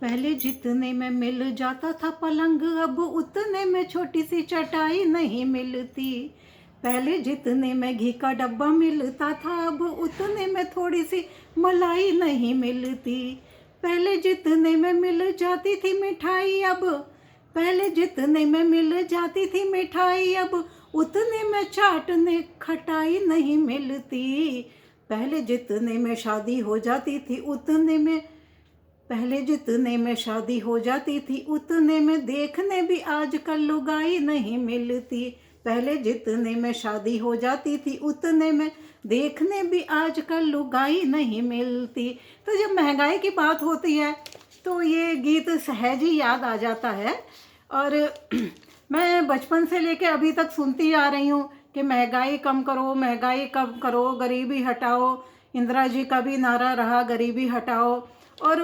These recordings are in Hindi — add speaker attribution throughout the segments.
Speaker 1: पहले जितने में मिल जाता था पलंग, अब उतने में छोटी सी चटाई नहीं मिलती। पहले जितने में घी का डब्बा मिलता था, अब उतने में थोड़ी सी मलाई नहीं मिलती। पहले जितने में मिल जाती थी मिठाई, अब पहले जितने में मिल जाती थी मिठाई, अब उतने में चाटने खटाई नहीं मिलती। पहले जितने में शादी हो जाती थी उतने में पहले जितने में शादी हो जाती थी उतने में देखने भी आजकल लुगाई नहीं मिलती। पहले जितने में शादी हो जाती थी उतने में देखने भी आजकल लुगाई नहीं मिलती। तो जब महंगाई की बात होती है तो ये गीत सहज ही याद आ जाता है। और मैं बचपन से लेके अभी तक सुनती आ रही हूँ कि महंगाई कम करो, महंगाई कम करो, गरीबी हटाओ। इंदिरा जी का भी नारा रहा, गरीबी हटाओ। और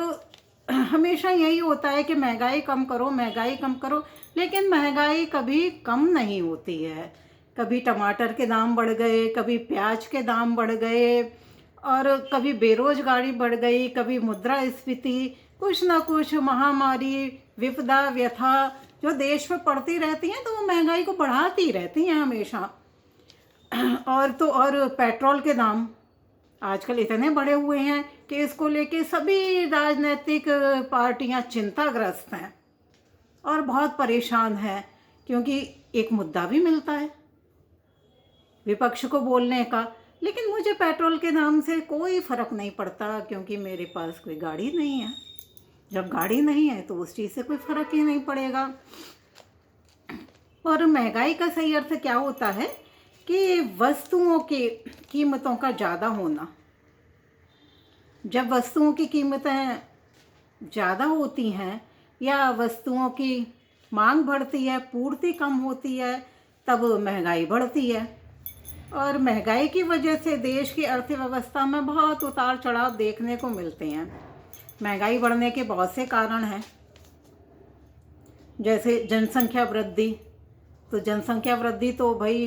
Speaker 1: हमेशा यही होता है कि महंगाई कम करो, महंगाई कम करो, लेकिन महंगाई कभी कम नहीं होती है। कभी टमाटर के दाम बढ़ गए, कभी प्याज के दाम बढ़ गए, और कभी बेरोजगारी बढ़ गई, कभी मुद्रास्फीति, कुछ ना कुछ महामारी, विपदा, व्यथा जो देश में पड़ती रहती हैं तो वो महंगाई को बढ़ाती रहती हैं हमेशा। और पेट्रोल के दाम आजकल इतने बढ़े हुए हैं कि इसको लेके सभी राजनीतिक पार्टियां चिंताग्रस्त हैं और बहुत परेशान हैं, क्योंकि एक मुद्दा भी मिलता है विपक्ष को बोलने का। लेकिन मुझे पेट्रोल के दाम से कोई फ़र्क नहीं पड़ता, क्योंकि मेरे पास कोई गाड़ी नहीं है। जब गाड़ी नहीं है तो उस चीज़ से कोई फ़र्क ही नहीं पड़ेगा। और महंगाई का सही अर्थ क्या होता है कि वस्तुओं की कीमतों का ज़्यादा होना। जब वस्तुओं की कीमतें ज़्यादा होती हैं या वस्तुओं की मांग बढ़ती है, पूर्ति कम होती है, तब महंगाई बढ़ती है। और महंगाई की वजह से देश की अर्थव्यवस्था में बहुत उतार चढ़ाव देखने को मिलते हैं। महंगाई बढ़ने के बहुत से कारण हैं, जैसे जनसंख्या वृद्धि। तो जनसंख्या वृद्धि तो भाई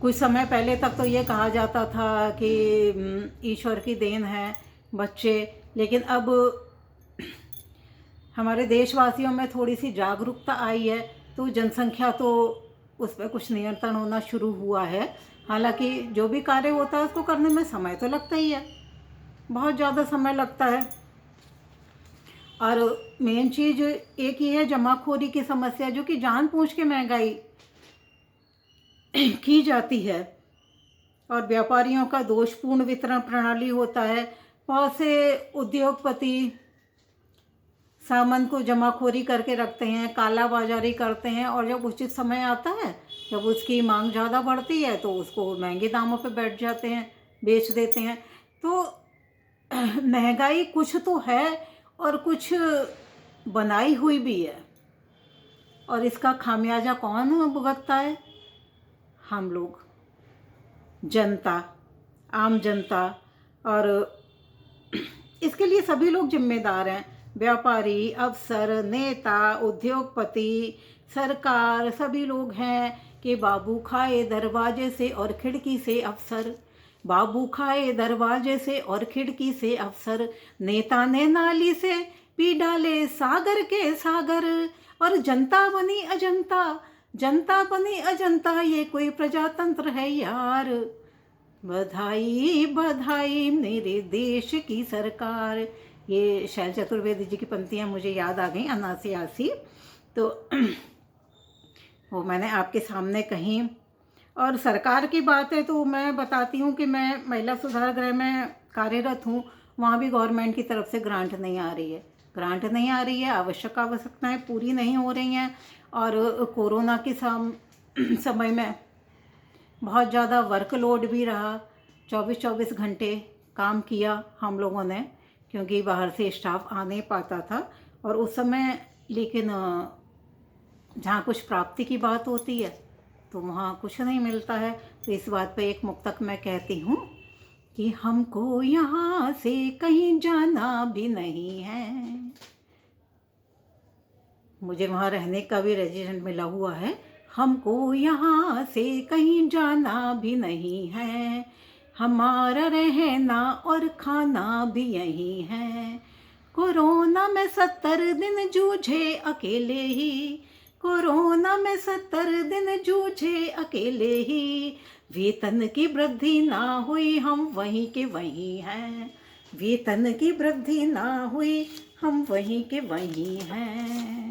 Speaker 1: कुछ समय पहले तक तो ये कहा जाता था कि ईश्वर की देन है बच्चे, लेकिन अब हमारे देशवासियों में थोड़ी सी जागरूकता आई है तो जनसंख्या तो उस पर कुछ नियंत्रण होना शुरू हुआ है। हालांकि जो भी कार्य होता है उसको करने में समय तो लगता ही है, बहुत ज़्यादा समय लगता है। और मेन चीज़ एक ही है, जमाखोरी की समस्या, जो कि जानबूझ के महंगाई की जाती है। और व्यापारियों का दोषपूर्ण वितरण प्रणाली होता है। बहुत से उद्योगपति सामान को जमाखोरी करके रखते हैं, काला बाजारी करते हैं, और जब उचित समय आता है, जब उसकी मांग ज़्यादा बढ़ती है तो उसको महंगे दामों पे बैठ जाते हैं, बेच देते हैं। तो महंगाई कुछ तो है और कुछ बनाई हुई भी है, और इसका खामियाजा कौन भुगतता है? हम लोग, जनता, आम जनता। और इसके लिए सभी लोग जिम्मेदार हैं, व्यापारी, अफसर, नेता, उद्योगपति, सरकार, सभी लोग हैं कि बाबू खाए दरवाजे से और खिड़की से अफसर, बाबू खाए दरवाजे से और खिड़की से अफसर, नेता ने नाली से पी डाले सागर के सागर, और जनता बनी अजंता, जनता बनी अजंता, ये कोई प्रजातंत्र है यार। बधाई बधाई मेरे देश की सरकार। ये शैल चतुर्वेदी जी की पंक्तियाँ मुझे याद आ गई अनासी आसी, तो वो मैंने आपके सामने कही। और सरकार की बात है तो मैं बताती हूँ कि मैं महिला सुधार गृह में कार्यरत हूँ। वहाँ भी गवर्नमेंट की तरफ से ग्रांट नहीं आ रही है, ग्रांट नहीं आ रही है, आवश्यकताएं पूरी नहीं हो रही हैं। और कोरोना के समय में बहुत ज़्यादा वर्कलोड भी रहा, 24-24 घंटे काम किया हम लोगों ने, क्योंकि बाहर से स्टाफ आ नहीं पाता था। और उस समय लेकिन जहाँ कुछ प्राप्ति की बात होती है तो वहाँ कुछ नहीं मिलता है। तो इस बात पे एक मुक्तक मैं कहती हूँ कि हमको यहाँ से कहीं जाना भी नहीं है। मुझे वहाँ रहने का भी रेजिडेंट मिला हुआ है। हमको यहाँ से कहीं जाना भी नहीं है, हमारा रहना और खाना भी यहीं है। कोरोना में 70 दिन जूझे अकेले ही, कोरोना में 70 दिन जूझे अकेले ही, वेतन की वृद्धि ना हुई हम वहीं के वहीं हैं, वेतन की वृद्धि ना हुई हम वहीं के वहीं हैं।